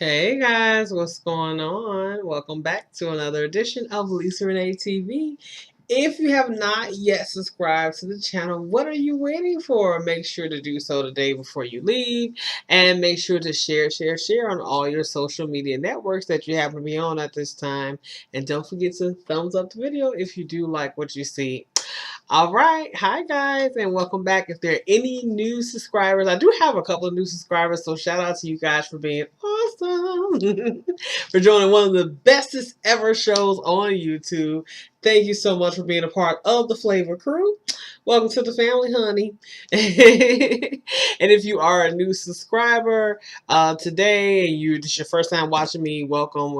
Hey guys, what's going on? Welcome back to another edition of Lisa Renee TV. If you have not yet subscribed to the channel, what are you waiting for? Make sure to do so today before you leave, and make sure to share on all your social media networks that you happen to be on at this time. And don't forget to thumbs up the video if you do like what you see. All right. Hi, guys, and welcome back. If there are any new subscribers, I do have a couple of new subscribers, so shout out to you guys for being awesome, for joining one of the bestest ever shows on YouTube. Thank you so much for being a part of the Flavor Crew. Welcome to the family, honey. And if you are a new subscriber today and this is your first time watching me, welcome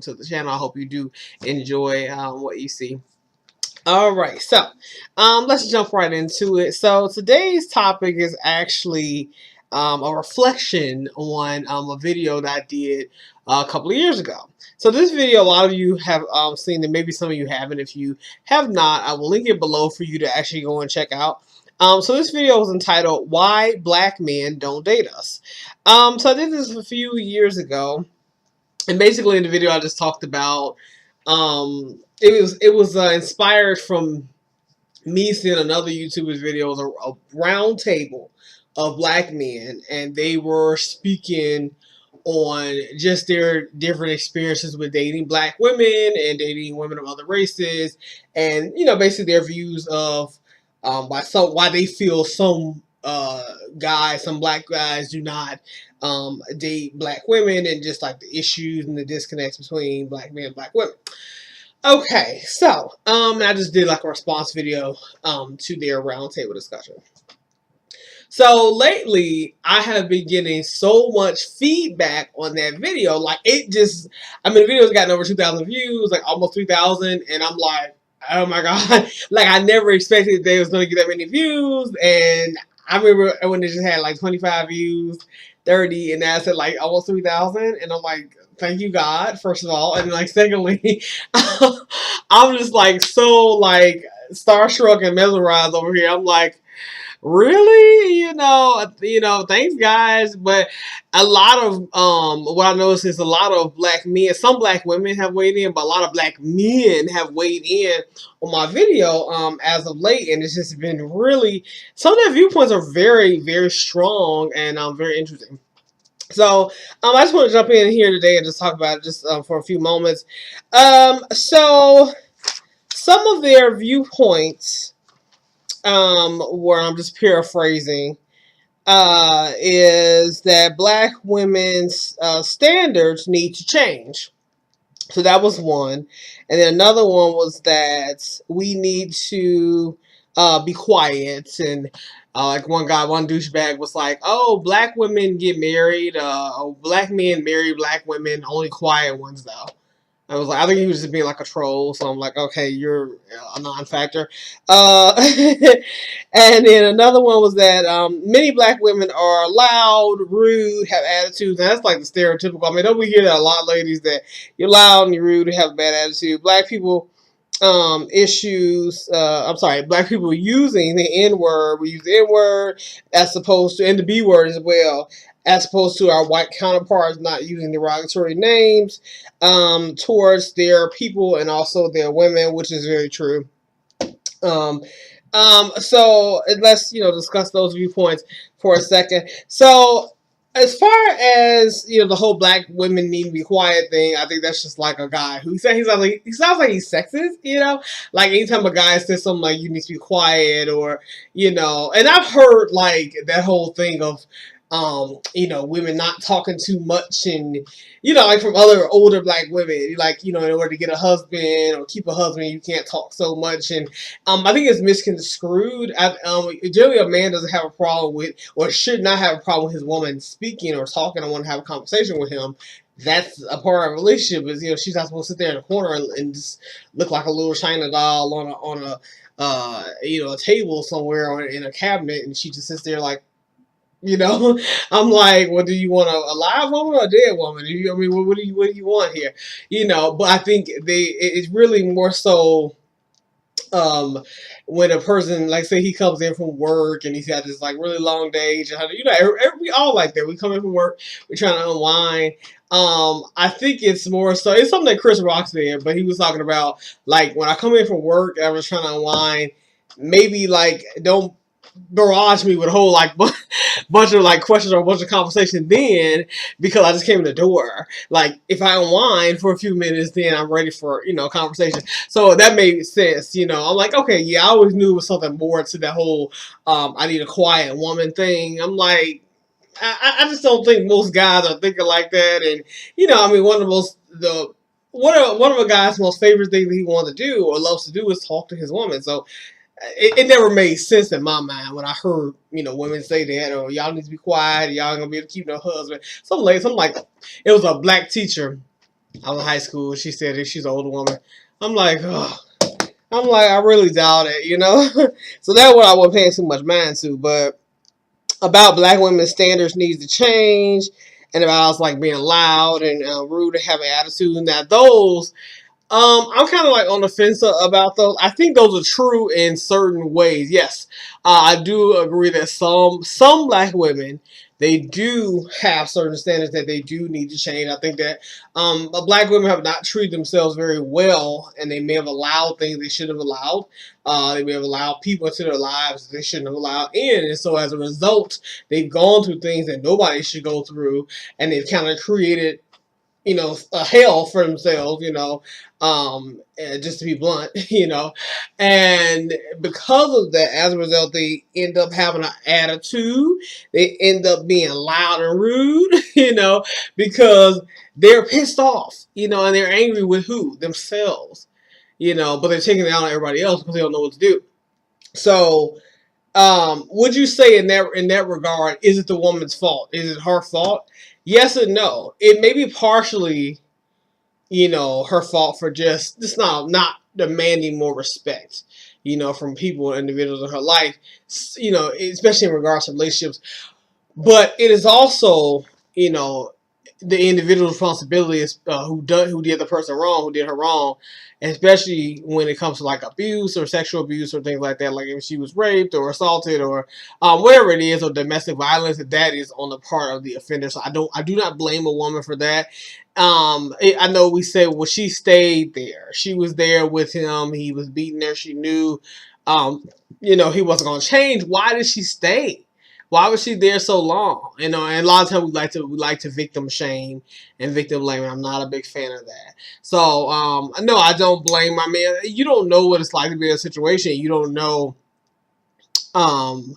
to the channel. I hope you do enjoy what you see. All right, so let's jump right into it. So today's topic is actually a reflection on a video that I did a couple of years ago. So this video, a lot of you have seen, and maybe some of you haven't. If you have not, I will link it below for you to actually go and check out. So this video was entitled "Why Black Men Don't Date Us." So I did this a few years ago, and basically in the video I just talked about it was inspired from me seeing another YouTuber's video. It was a round table of black men, and they were speaking on just their different experiences with dating black women and dating women of other races, and basically their views of why they feel some black guys do not date black women, and just like the issues and the disconnects between black men and black women. Okay, so I just did like a response video to their roundtable discussion. So lately, I have been getting so much feedback on that video. Like the video's gotten over 2,000 views, like almost 3,000, and I'm like, oh my god, like I never expected they was gonna get that many views. And I remember when they just had like 25 views, 30, and now it's at like almost 3,000, and I'm like, thank you God, first of all, and like secondly, I'm just like so like starstruck and mesmerized over here. I'm like, really? Thanks guys. But a lot of what I noticed is a lot of black men, some black women have weighed in, but a lot of black men have weighed in on my video as of late, and it's just been really, some of their viewpoints are very, very strong and very interesting. So I just want to jump in here today and just talk about it just for a few moments. So some of their viewpoints, where I'm just paraphrasing, is that black women's standards need to change. So that was one. And then another one was that we need to be quiet. And like one douchebag was like, oh, black women get married. Black men marry black women, only quiet ones though. I was like, I think he was just being like a troll. So I'm like, okay, you're a non-factor. And then another one was that many black women are loud, rude, have attitudes. And that's like the stereotypical. I mean, don't we hear that a lot, ladies, that you're loud and you're rude and have a bad attitude. Black people black people using the N-word. We use the N-word as opposed to, and the B-word as well, as opposed to our white counterparts not using derogatory names towards their people and also their women, which is very true. So let's discuss those viewpoints for a second. So as far as the whole black women need to be quiet thing, I think that's just like a guy who said he sounds like he's sexist. Like anytime a guy says something like you need to be quiet, or and I've heard like that whole thing of women not talking too much, and like from other older black women, like in order to get a husband or keep a husband, you can't talk so much, and I think it's misconstrued. Generally, a man doesn't have a problem with, or should not have a problem with his woman speaking or talking. I want to have a conversation with him. That's a part of a relationship. Is she's not supposed to sit there in the corner and just look like a little China doll on a table somewhere or in a cabinet, and she just sits there like. I'm like, well, do you want a live woman or a dead woman? What do you want here? But I think it's really more so when a person, like, say he comes in from work and he's had this like really long day, we all like that. We come in from work, we're trying to unwind. I think it's more so, it's something that Chris Rock said, but he was talking about like when I come in from work and I was trying to unwind, maybe like don't barrage me with a whole like bunch of like questions or a bunch of conversation then, because I just came in the door. Like if I unwind for a few minutes, then I'm ready for, conversation. So that made sense. I'm like, okay, yeah, I always knew it was something more to that whole I need a quiet woman thing. I'm like, I just don't think most guys are thinking like that. And I mean, one of a guy's most favorite things that he wants to do or loves to do is talk to his woman. So it never made sense in my mind when I heard, women say that, or y'all need to be quiet, y'all gonna be able to keep no husband. Something like, it was a black teacher. I was in high school. She said that she's an older woman. I'm like, oh, I really doubt it. So that's what I wasn't paying too much mind to. But about black women's standards needs to change, and about us like being loud and rude and having attitude. Now those I'm kind of like on the fence about those. I think those are true in certain ways. Yes, I do agree that some black women, they do have certain standards that they do need to change. I think that black women have not treated themselves very well, and they may have allowed things they shouldn't have allowed. They may have allowed people into their lives they shouldn't have allowed in, and so as a result, they've gone through things that nobody should go through, and they've kind of created a hell for themselves, just to be blunt, and because of that, as a result, they end up having an attitude. They end up being loud and rude, because they're pissed off, and they're angry with who? Themselves, but they're taking it out on everybody else because they don't know what to do. So, would you say in that regard, is it the woman's fault? Is it her fault? Yes and no. It may be partially, her fault for just not demanding more respect, from people and individuals in her life, especially in regards to relationships. But it is also, the individual responsibility is who did the person wrong, who did her wrong, especially when it comes to like abuse or sexual abuse or things like that. Like if she was raped or assaulted or whatever it is, or domestic violence, that is on the part of the offender. So I do not blame a woman for that. I know we said, well, she stayed there. She was there with him. He was beating her. She knew, he wasn't going to change. Why did she stay? Why was she there so long? And a lot of times we like to victim shame and victim blame. I'm not a big fan of that. So no, I don't blame my man. You don't know what it's like to be in a situation. You don't know um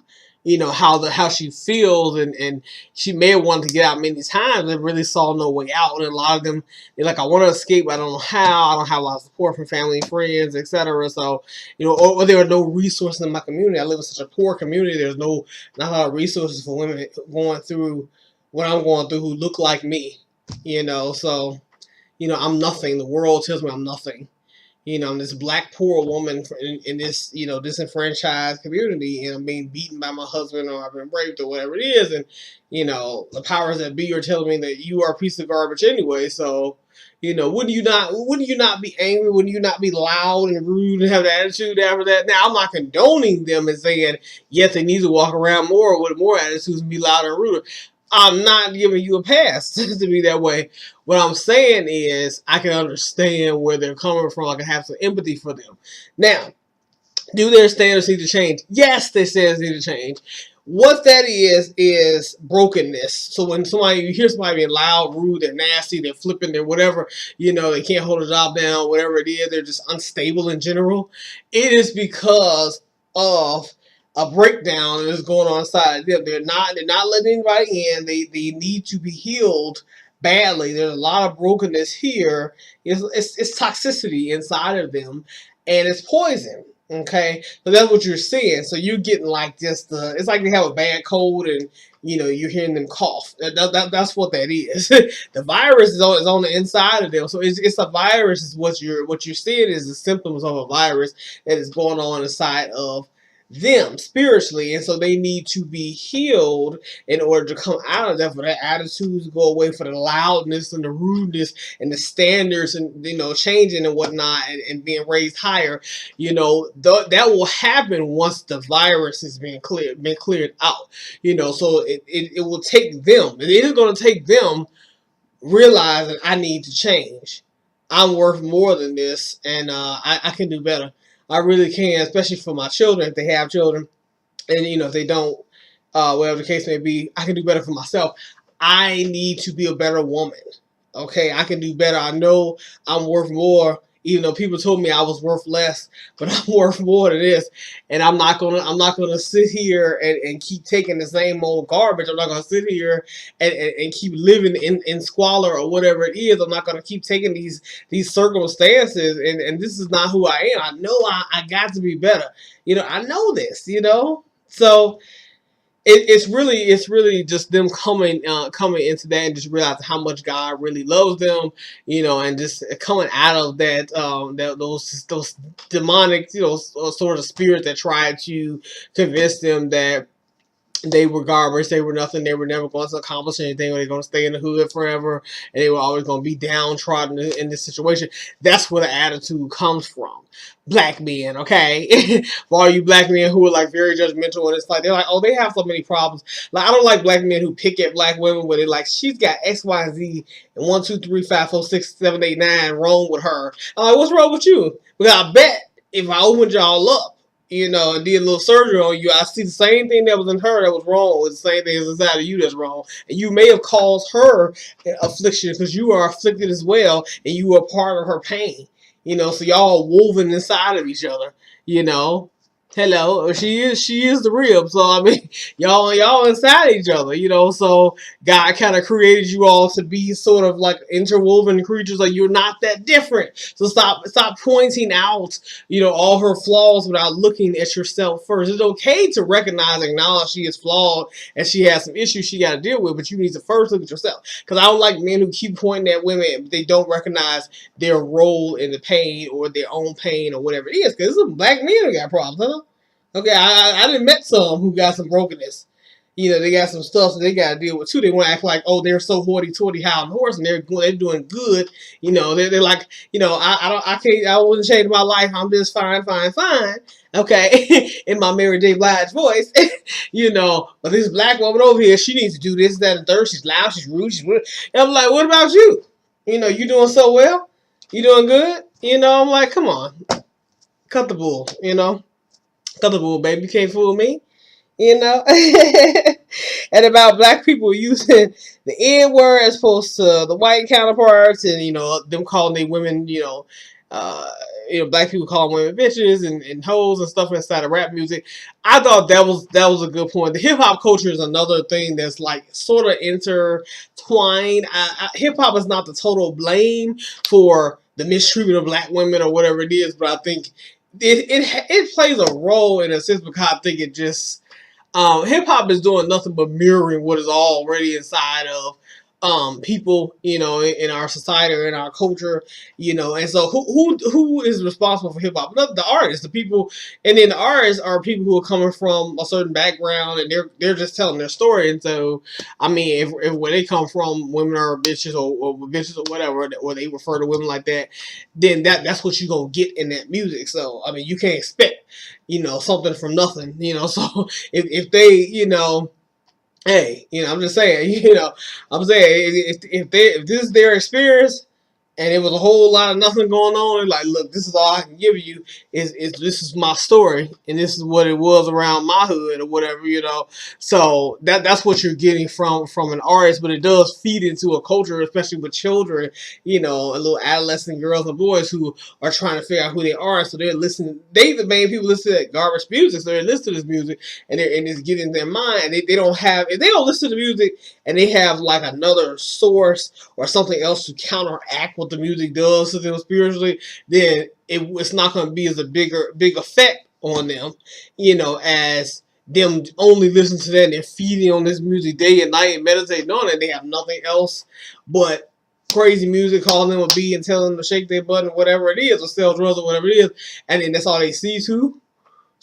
how she feels, and she may have wanted to get out many times and really saw no way out. And a lot of them, they're like, I want to escape, but I don't know how. I don't have a lot of support from family and friends, etc. So or there are no resources in my community. I live in such a poor community. There's not a lot of resources for women going through what I'm going through who look like me. So I'm nothing. The world tells me I'm nothing. I'm this black poor woman in this, disenfranchised community, and I'm being beaten by my husband, or I've been raped, or whatever it is, and the powers that be are telling me that you are a piece of garbage anyway. So, wouldn't you not be angry? Wouldn't you not be loud and rude and have an attitude after that? Now, I'm not condoning them and saying yes, they need to walk around more with more attitudes and be louder and ruder. I'm not giving you a pass to be that way. What I'm saying is I can understand where they're coming from. I can have some empathy for them. Now, do their standards need to change? Yes, their standards need to change. What that is brokenness. So when you hear somebody being loud, rude, they're nasty, they're flipping, they're whatever, they can't hold a job down, whatever it is, they're just unstable in general. It is because of a breakdown that is going on inside them. They're not letting anybody in. They need to be healed badly. There's a lot of brokenness here. It's toxicity inside of them, and it's poison. Okay, so that's what you're seeing. So you're getting like just it's like they have a bad cold, and you're hearing them cough. That's what that is. The virus is on the inside of them. So it's a virus. Is what you're seeing is the symptoms of a virus that is going on inside of them spiritually, and so they need to be healed in order to come out of that, for their attitudes to go away, for the loudness and the rudeness and the standards and changing and whatnot, and being raised higher. That will happen once the virus has been cleared out. So it will take them. It is going to take them realizing I need to change. I'm worth more than this, and I can do better. I really can, especially for my children if they have children, and if they don't, whatever the case may be, I can do better for myself. I need to be a better woman. Okay, I can do better. I know I'm worth more. Even though people told me I was worth less, but I'm worth more than this, and I'm not gonna sit here and keep taking the same old garbage. I'm not gonna sit here and keep living in squalor or whatever it is. I'm not gonna keep taking these circumstances, and this is not who I am. I know I got to be better. I know this. So it's really just them coming into that and just realizing how much God really loves them, and just coming out of those demonic, sort of spirits that try to convince them that they were garbage, they were nothing, they were never going to accomplish anything, or they're going to stay in the hood forever, and they were always going to be downtrodden in this situation. That's where the attitude comes from. Black men, okay? For all you black men who are like very judgmental, and it's like, they're like, oh, they have so many problems. Like, I don't like black men who pick at black women where they're like, she's got X, Y, and Z, and 1, 2, 3, 5, 4, 6, 7, 8, 9 wrong with her. I'm like, what's wrong with you? Because I bet if I opened y'all up, and did a little surgery on you, I see the same thing that was in her that was wrong with the same thing that's inside of you that's wrong. And you may have caused her affliction because you are afflicted as well, and you are part of her pain. So y'all woven inside of each other. You know, Hello, she is the rib. So I mean, y'all inside each other. So God kind of created you all to be sort of like interwoven creatures. Like, you're not that different. So stop pointing out all her flaws without looking at yourself first. It's okay to recognize and acknowledge she is flawed and she has some issues she got to deal with, but you need to first look at yourself. Because I don't like men who keep pointing at women, but they don't recognize their role in the pain or their own pain or whatever it is. Because some black men who got problems, huh? Okay, I done met some who got some brokenness. They got some stuff that they got to deal with too. They want to act like, oh, they're so hoity-toity, high on the horse, and they're doing good. They're like, I wouldn't change my life. I'm just fine, fine, fine. Okay, in my Mary J. Blige voice, But this black woman over here, she needs to do this, that, and third. She's loud, she's rude, she's rude. And I'm like, what about you? You doing so well? You doing good? I'm like, come on, cut the bull. Cut the bull, baby. You can't fool me. And about black people using the N word as opposed to the white counterparts, and them calling they women, black people calling women bitches and hoes and stuff inside of rap music. I thought that was a good point. The hip hop culture is another thing that's like sort of intertwined. Hip hop is not the total blame for the mistreatment of black women or whatever it is, but I think it plays a role in a sense, because I think it just hip hop is doing nothing but mirroring what is already inside of people, in our society or in our culture, and so who is responsible for hip hop? Not the artists, the people, and then the artists are people who are coming from a certain background, and they're just telling their story. And so, I mean, if where they come from, women are bitches or bitches or whatever, or they refer to women like that, then that's what you're gonna get in that music. So I mean, you can't expect something from nothing. So if they hey, I'm just saying, I'm saying if this is their experience, and it was a whole lot of nothing going on, and like, look, this is all I can give you, is this is my story, and this is what it was around my hood or whatever, So that's what you're getting from an artist, but it does feed into a culture, especially with children, a little adolescent girls and boys who are trying to figure out who they are, so they're listening. The main people listen to garbage music, so they're listening to this music, and it's getting in their mind. They don't have, if they don't listen to music and they have like another source or something else to counteract what the music does to them spiritually, then it's not going to be as a big effect on them, as them only listening to that and they're feeding on this music day and night and meditating on it. They have nothing else but crazy music, calling them a B and telling them to shake their butt and whatever it is, or sell drugs or whatever it is, and then that's all they see too.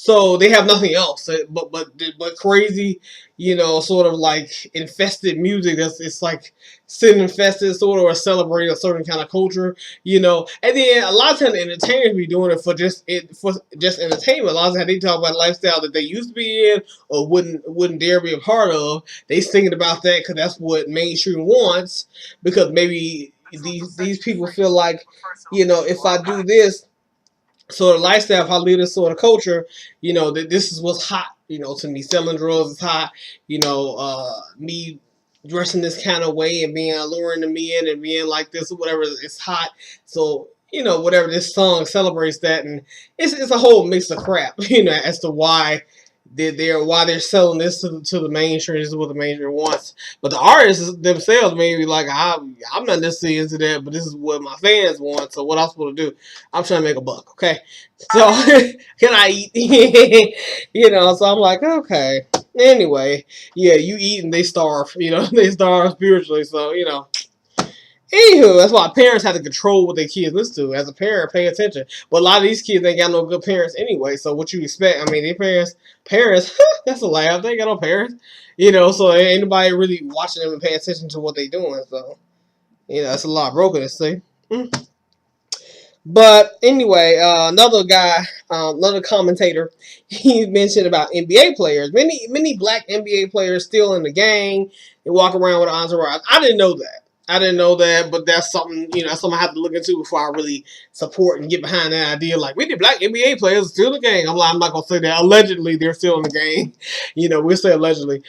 So they have nothing else but crazy, sort of like infested music. That's it's like sin infested sort of, or celebrating a certain kind of culture, And then a lot of times the entertainers be doing it for just entertainment. A lot of times they talk about lifestyle that they used to be in or wouldn't dare be a part of. They thinking about that because that's what mainstream wants. Because maybe these people feel like, if I do this sort of lifestyle, if I live this sort of culture, that this is what's hot. To me, selling drugs is hot. Me dressing this kind of way and being alluring to men and being like this or whatever, it's hot. So whatever, this song celebrates that, and it's a whole mix of crap. As to why they're selling this to the mainstream. This is what the mainstream wants. But the artists themselves may be like, I'm not necessarily into that, but this is what my fans want. So what I'm supposed to do? I'm trying to make a buck, okay? So can I eat? So I'm like, okay. Anyway, yeah, you eat and they starve. They starve spiritually. So anywho, that's why parents have to control what their kids listen to. As a parent, pay attention. But a lot of these kids ain't got no good parents anyway. So what you expect? I mean, their parents, that's a laugh. They ain't got no parents. So ain't nobody really watching them and paying attention to what they doing. So, that's a lot of brokenness, see? But anyway, another guy, another commentator, he mentioned about NBA players. Many black NBA players still in the gang. They walk around with an entourage. I didn't know that. But that's something, that's something I have to look into before I really support and get behind that idea. Like, many black NBA players still in the gang. I'm not gonna say that. Allegedly, they're still in the gang. We'll say allegedly.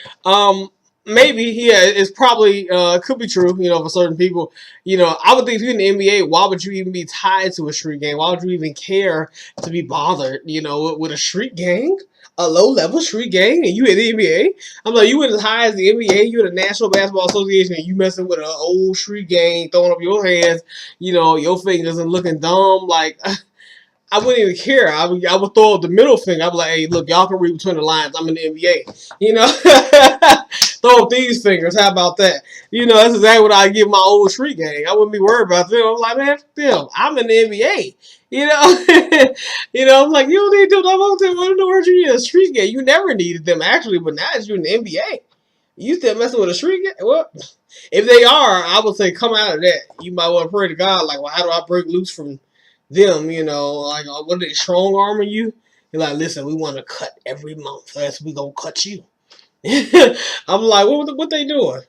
Maybe, yeah, it's probably could be true, for certain people. I would think if you're in the NBA, why would you even be tied to a street gang? Why would you even care to be bothered, with a street gang? A low-level street gang, and you in the NBA? I'm like, you went as high as the NBA, you in the National Basketball Association, and you messing with an old street gang, throwing up your hands, your fingers and looking dumb, like... I wouldn't even care. I would throw up the middle finger. I'd be like, hey, look, y'all can read between the lines. I'm in the NBA. Throw up these fingers. How about that? That's exactly what I give my old street gang. I wouldn't be worried about them. I'm like, man, them. I'm in the NBA. I'm like, you don't need to do that. I don't know where you need a street gang. You never needed them, actually, but now you're in the NBA. You still messing with a street gang? Well, if they are, I would say come out of that. You might want to pray to God, like, well, how do I break loose from them, like, what are they, strong arming you? You're like, listen, we want to cut every month, else we gonna cut you. I'm like, what they doing?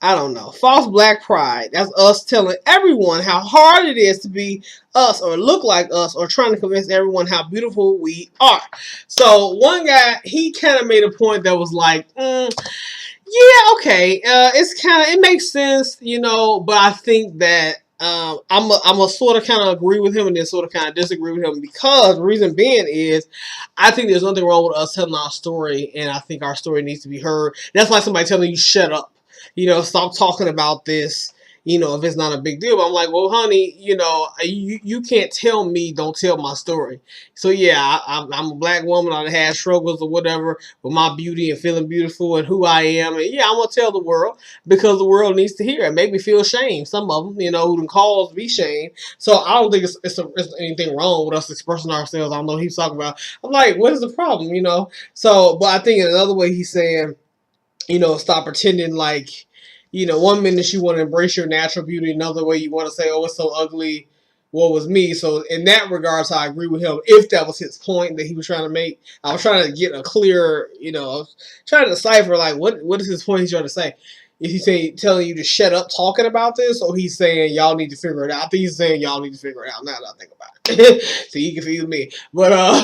I don't know. False black pride. That's us telling everyone how hard it is to be us or look like us, or trying to convince everyone how beautiful we are. So one guy, he kind of made a point that was like, yeah, okay, it makes sense, but I think that I'm a sort of kind of agree with him and then sort of kind of disagree with him, because the reason being is I think there's nothing wrong with us telling our story, and I think our story needs to be heard. That's like somebody telling you shut up, stop talking about this, if it's not a big deal. But I'm like, well, honey, you can't tell me don't tell my story. So yeah, I'm a black woman. I had struggles or whatever with my beauty and feeling beautiful and who I am, and yeah, I'm gonna tell the world because the world needs to hear it. Make me feel shame. Some of them, who can cause me shame. So I don't think it's anything wrong with us expressing ourselves. I don't know what he's talking about. I'm like, what is the problem? So, but I think in another way he's saying, stop pretending like, one minute you want to embrace your natural beauty, another way you want to say, oh, it's so ugly, what was me? So in that regards, I agree with him. If that was his point that he was trying to make, I was trying to get a clear, trying to decipher, like, what is his point he's trying to say? Is he telling you to shut up talking about this, or he's saying y'all need to figure it out? I think he's saying y'all need to figure it out. Now that I think about it, so he confused me. But I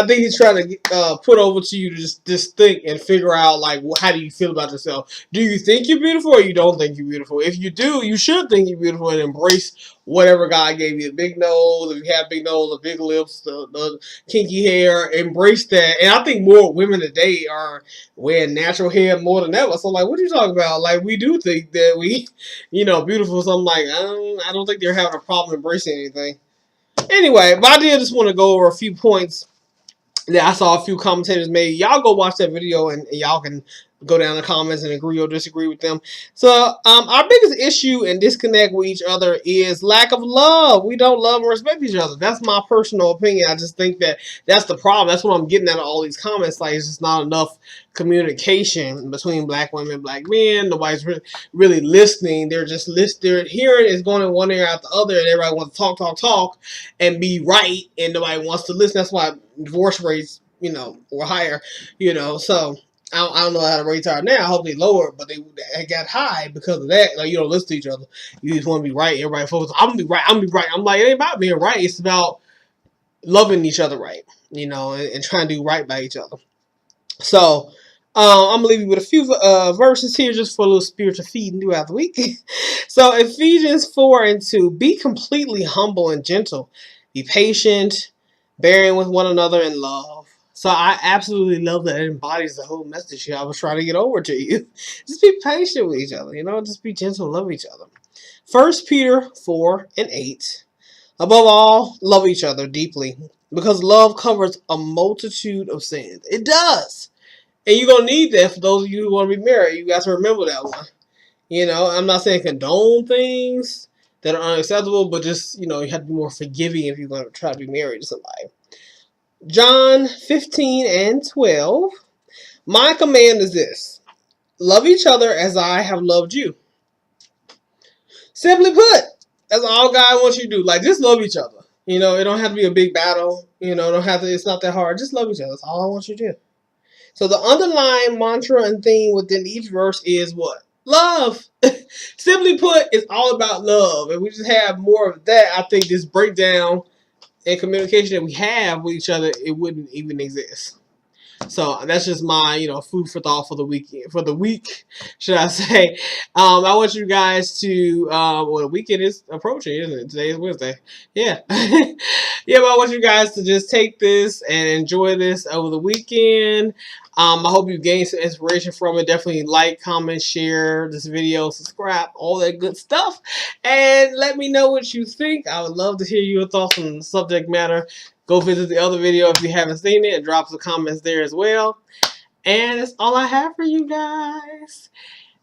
think he's trying to put over to you to just think and figure out, like, how do you feel about yourself? Do you think you're beautiful, or you don't think you're beautiful? If you do, you should think you're beautiful and embrace whatever God gave you. A big nose, if you have big nose, the big lips, the kinky hair, embrace that. And I think more women today are wearing natural hair more than ever. So, like, what are you talking about? Like, we do think that we, beautiful. So I'm like, I don't think they're having a problem embracing anything. Anyway, but I did just want to go over a few points that I saw a few commentators made. Y'all go watch that video and y'all can go down in the comments and agree or disagree with them. So our biggest issue and disconnect with each other is lack of love. We don't love and respect each other. That's my personal opinion. I just think that that's the problem. That's what I'm getting at all these comments. Like, it's just not enough communication between black women, black men. Nobody's really listening. They're just they're hearing is going in one ear out the other, and everybody wants to talk and be right, and nobody wants to listen. That's why divorce rates, were higher, so I don't know how the rates are now. I hope they lower, but they got high because of that. Like, you don't listen to each other. You just want to be right. Everybody focus. I'm gonna be right. I'm gonna be right. I'm like, it ain't about being right. It's about loving each other right. And trying to do right by each other. So I'm gonna leave you with a few verses here just for a little spiritual feeding throughout the week. So Ephesians 4:2, be completely humble and gentle, be patient, bearing with one another in love. So I absolutely love that. It embodies the whole message here I was trying to get over to you. Just be patient with each other, just be gentle, love each other. 1 Peter 4:8. Above all, love each other deeply, because love covers a multitude of sins. It does. And you're going to need that for those of you who want to be married. You got to remember that one. I'm not saying condone things that are unacceptable, but just, you have to be more forgiving if you're going to try to be married to somebody. John 15:12. My command is this: love each other as I have loved you. Simply put, that's all God wants you to do. Like, just love each other. It don't have to be a big battle. It's not that hard. Just love each other. That's all I want you to do. So the underlying mantra and theme within each verse is what? Love. Simply put, it's all about love. And we just have more of that. I think this breakdown and communication that we have with each other, it wouldn't even exist. So that's just my, food for thought for the week, should I say. I want you guys to, well, the weekend is approaching, isn't it? Today is Wednesday. Yeah. Yeah, but I want you guys to just take this and enjoy this over the weekend. I hope you gained some inspiration from it. Definitely like, comment, share this video, subscribe, all that good stuff. And let me know what you think. I would love to hear your thoughts on the subject matter. Go visit the other video if you haven't seen it, and drop some comments there as well. And that's all I have for you guys.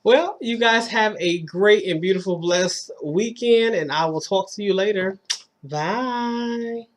Well, you guys have a great and beautiful, blessed weekend, and I will talk to you later. Bye.